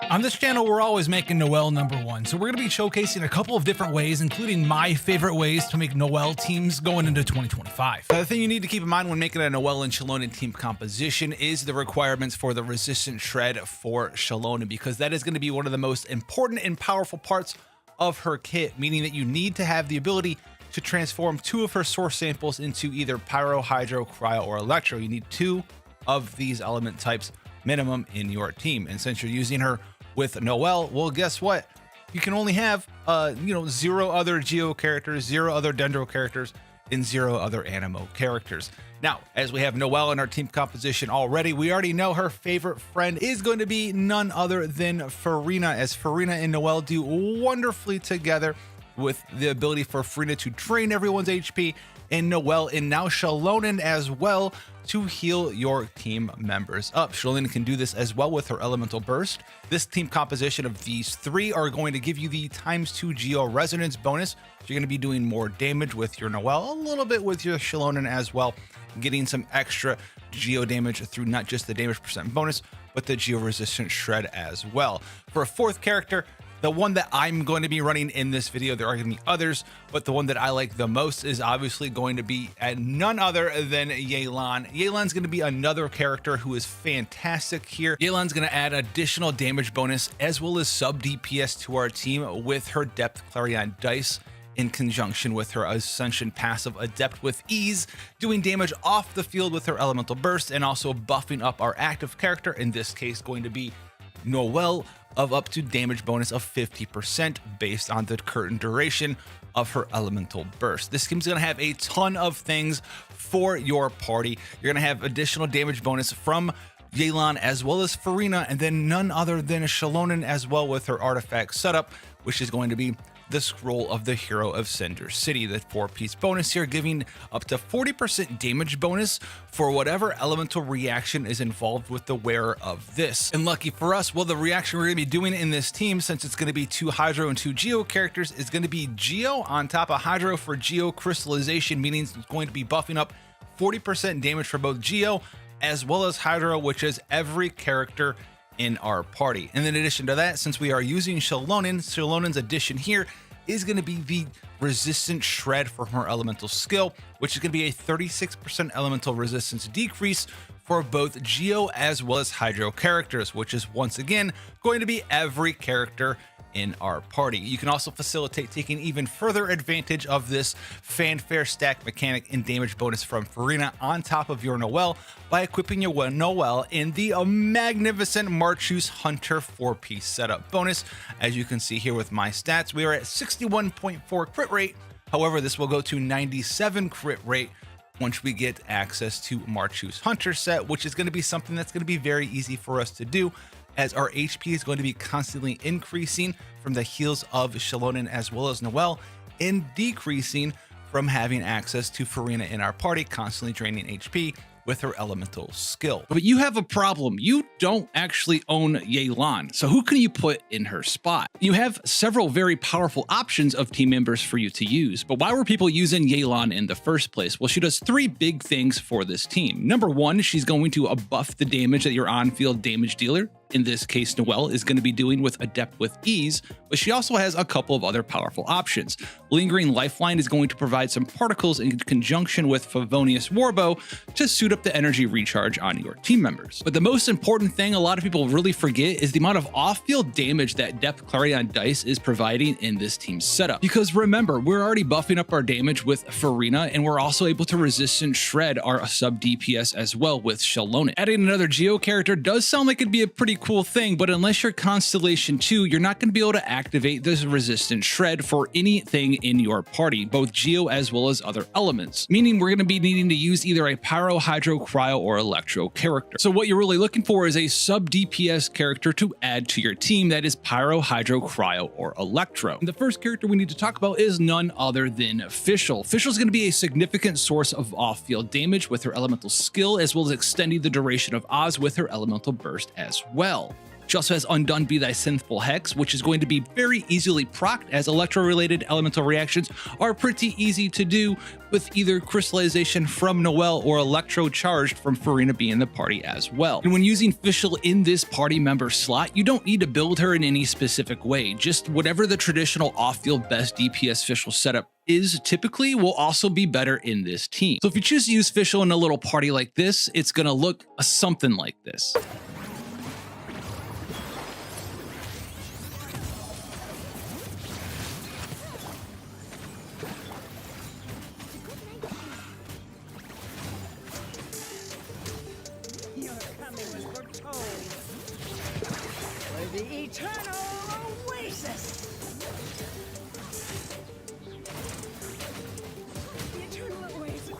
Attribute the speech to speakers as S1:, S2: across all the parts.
S1: On this channel, we're always making Noelle #1, so we're going to be showcasing a couple of different ways, including my favorite ways to make Noelle teams going into 2025. The thing you need to keep in mind when making a Noelle and Xilonen team composition is the requirements for the resistant shred for Xilonen, because that is going to be one of the most important and powerful parts of her kit, meaning that you need to have the ability to transform 2 of her source samples into either pyro, hydro, cryo, or electro. You need 2 of these element types minimum in your team, and since you're using her with Noelle, well, guess what? You can only have 0 other Geo characters, 0 other Dendro characters, and 0 other Animo characters. Now, as we have Noelle in our team composition already, we already know her favorite friend is going to be none other than Furina, as Furina and Noelle do wonderfully together, with the ability for Furina to drain everyone's HP, and Noelle and now Xilonen as well to heal your team members up. Xilonen can do this as well with her elemental burst. This team composition of these 3 are going to give you the ×2 Geo resonance bonus. So you're going to be doing more damage with your Noelle, a little bit with your Xilonen as well, getting some extra Geo damage through not just the damage % bonus, but the Geo resistant shred as well. For a 4th character, the one that I'm going to be running in this video, there are going to be others, but the one that I like the most is obviously going to be none other than Xilonen. Xilonen's going to be another character who is fantastic here. Xilonen's going to add additional damage bonus as well as sub DPS to our team with her Depth Clarion dice, in conjunction with her Ascension passive Adept with Ease, doing damage off the field with her elemental burst, and also buffing up our active character, in this case going to be Noelle, of up to damage bonus of 50% based on the current duration of her elemental burst. This team's going to have a ton of things for your party. You're going to have additional damage bonus from Xilonen as well as Furina, and then none other than Xilonen as well with her artifact setup, which is going to be the Scroll of the Hero of Cinder City, the 4-piece bonus here, giving up to 40% damage bonus for whatever elemental reaction is involved with the wearer of this. And lucky for us, well, the reaction we're going to be doing in this team, since it's going to be 2 Hydro and 2 Geo characters, is going to be Geo on top of Hydro for Geo crystallization, meaning it's going to be buffing up 40% damage for both Geo as well as Hydro, which is every character in our party. And in addition to that, since we are using Xilonen's addition here is going to be the resistant shred for her elemental skill, which is going to be a 36% elemental resistance decrease for both Geo as well as Hydro characters, which is once again going to be every character in our party. You can also facilitate taking even further advantage of this fanfare stack mechanic and damage bonus from Furina on top of your Noelle by equipping your Noelle in the magnificent Marchus Hunter 4-piece setup bonus. As you can see here with my stats, we are at 61.4 crit rate. However, this will go to 97 crit rate once we get access to Marchus Hunter set, which is going to be something that's going to be very easy for us to do, as our HP is going to be constantly increasing from the heals of Xilonen as well as Noelle, and decreasing from having access to Furina in our party, constantly draining HP with her elemental skill. But you have a problem. You don't actually own Xilonen, so who can you put in her spot? You have several very powerful options of team members for you to use, but why were people using Xilonen in the first place? Well, she does 3 big things for this team. Number 1, she's going to buff the damage that your on-field damage dealer, in this case Noelle, is going to be doing with Adept with Ease, but she also has a couple of other powerful options. Lingering Lifeline is going to provide some particles in conjunction with Favonius Warbow to suit up the energy recharge on your team members. But the most important thing a lot of people really forget is the amount of off-field damage that Depth Clarion dice is providing in this team's setup. Because remember, we're already buffing up our damage with Furina, and we're also able to resistant shred our sub DPS as well with Xilonen. Adding another Geo character does sound like it'd be a pretty cool thing, but unless you're Constellation 2, you're not going to be able to activate this resistant shred for anything in your party, both Geo as well as other elements, meaning we're going to be needing to use either a Pyro, Hydro, Cryo, or Electro character. So what you're really looking for is a sub DPS character to add to your team that is Pyro, Hydro, Cryo, or Electro. And the first character we need to talk about is none other than Fischl. Fischl is going to be a significant source of off-field damage with her elemental skill, as well as extending the duration of Oz with her elemental burst as well. She also has Undone Be Thy Sinful Hex, which is going to be very easily procced, as electro-related elemental reactions are pretty easy to do with either crystallization from Noelle or electro charged from Furina being in the party as well. And when using Fischl in this party member slot, you don't need to build her in any specific way. Just whatever the traditional off-field best DPS Fischl setup is typically will also be better in this team. So if you choose to use Fischl in a little party like this, it's going to look something like this.
S2: The eternal oasis. The eternal oasis.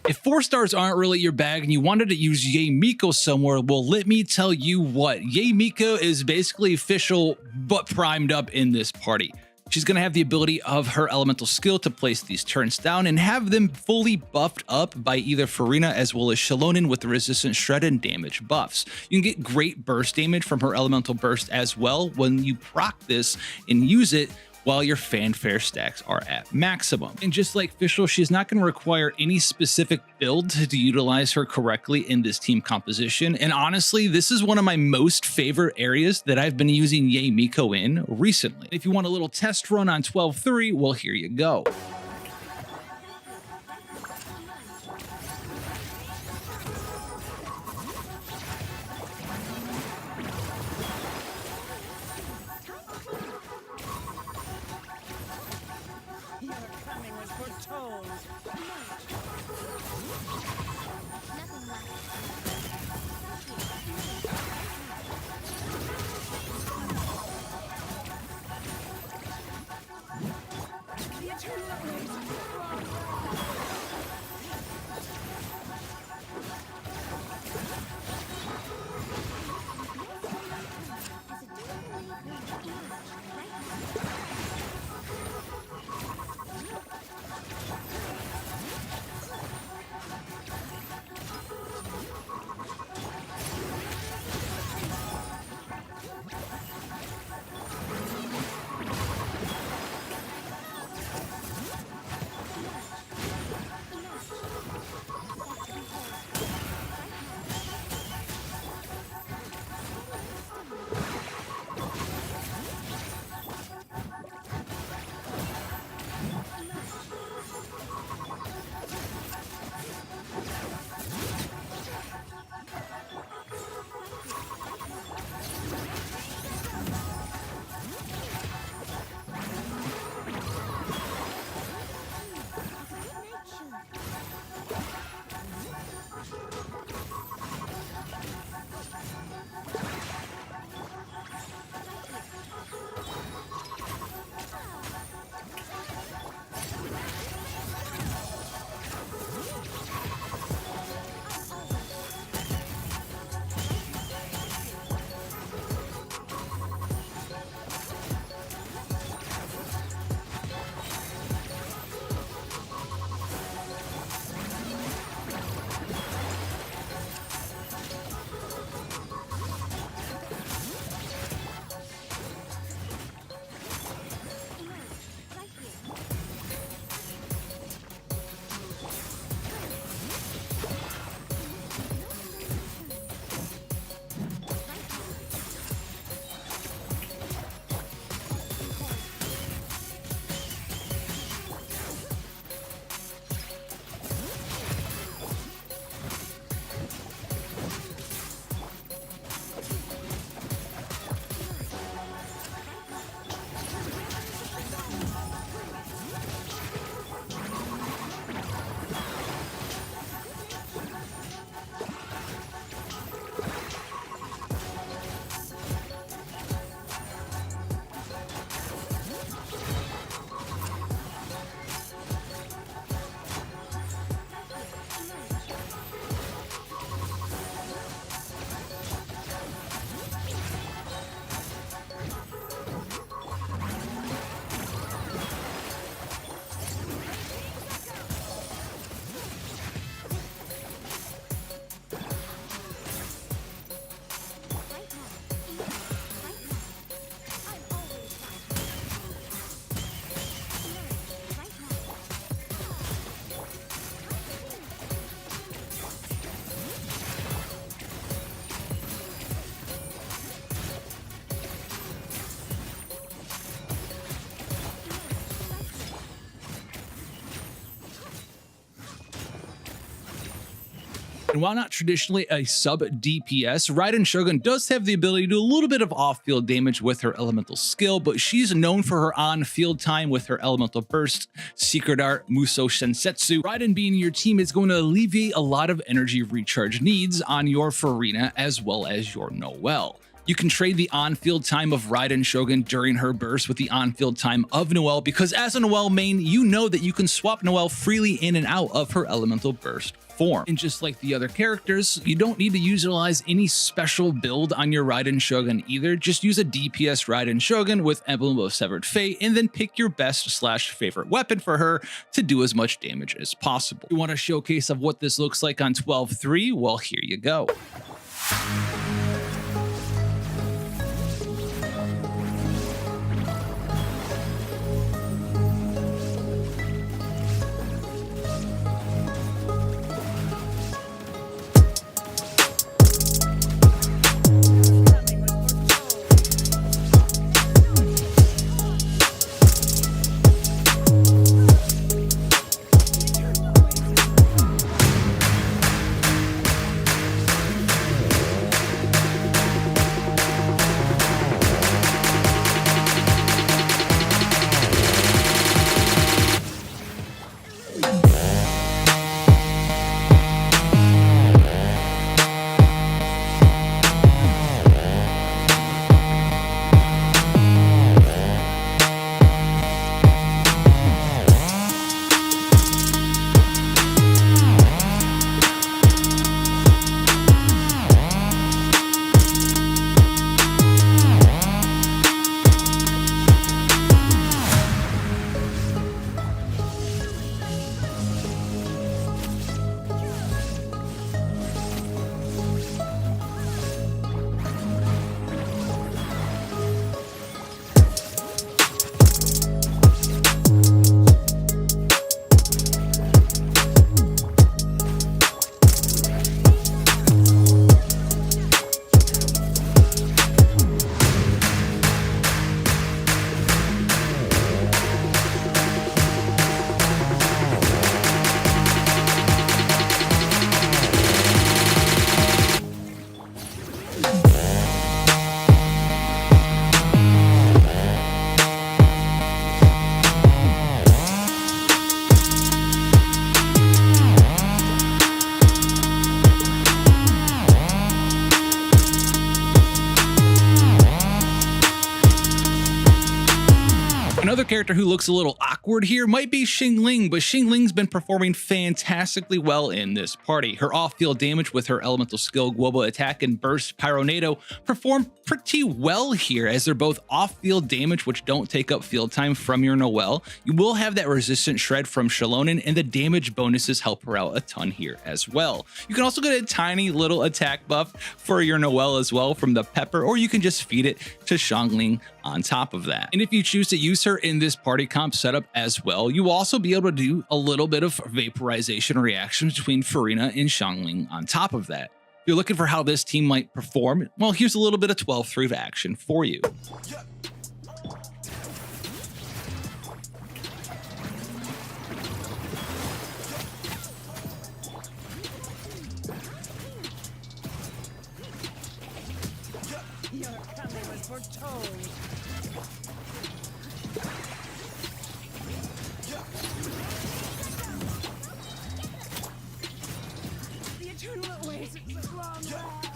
S1: If 4 stars aren't really your bag and you wanted to use Yae Miko somewhere, well, let me tell you what. Yae Miko is basically Fischl but primed up in this party. She's going to have the ability of her elemental skill to place these turns down and have them fully buffed up by either Furina as well as Xilonen with the resistant shred and damage buffs. You can get great burst damage from her elemental burst as well when you proc this and use it while your fanfare stacks are at maximum. And just like Fischl, she's not going to require any specific build to utilize her correctly in this team composition. And honestly, this is one of my most favorite areas that I've been using Yae Miko in recently. If you want a little test run on 12.3, well, here you go. And while not traditionally a sub DPS, Raiden Shogun does have the ability to do a little bit of off-field damage with her elemental skill, but she's known for her on-field time with her elemental burst, secret art, Muso Shensetsu. Raiden being in your team is going to alleviate a lot of energy recharge needs on your Furina as well as your Noelle. You can trade the on-field time of Raiden Shogun during her burst with the on-field time of Noelle, because as a Noelle main, you know that you can swap Noelle freely in and out of her elemental burst form. And just like the other characters, you don't need to utilize any special build on your Raiden Shogun either. Just use a DPS Raiden Shogun with Emblem of Severed Fate, and then pick your best / favorite weapon for her to do as much damage as possible. You want a showcase of what this looks like on 12.3? Well, here you go. Another character who looks a little awkward here might be Xilonen, but Xilonen's been performing fantastically well in this party. Her off-field damage with her elemental skill, Global Attack and Burst Pyronado perform pretty well here, as they're both off-field damage which don't take up field time from your Noelle. You will have that resistant shred from Xilonen, and the damage bonuses help her out a ton here as well. You can also get a tiny little attack buff for your Noelle as well from the Pepper, or you can just feed it to Xilonen on top of that. And if you choose to use her in this party comp setup as well, you will also be able to do a little bit of vaporization reactions between Furina and Xilonen on top of that. If you're looking for how this team might perform, well, here's a little bit of 12-3 action for you.
S2: Your coming was foretold. The eternal oasis of long last.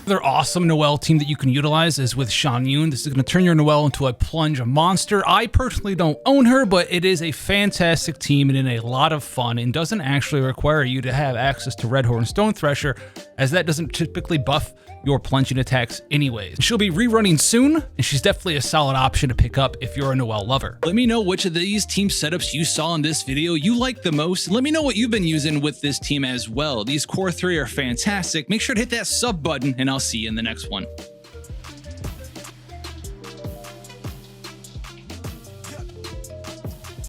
S1: Another awesome Noelle team that you can utilize is with Xilonen. This is going to turn your Noelle into a plunge monster. I personally don't own her, but it is a fantastic team and a lot of fun, and doesn't actually require you to have access to Redhorn Stone Thresher, as that doesn't typically buff your plunging attacks anyways. She'll be rerunning soon, and she's definitely a solid option to pick up if you're a Noelle lover. Let me know which of these team setups you saw in this video you like the most, and let me know what you've been using with this team as well. These core 3 are fantastic. Make sure to hit that sub button, and I'll see you in the next one.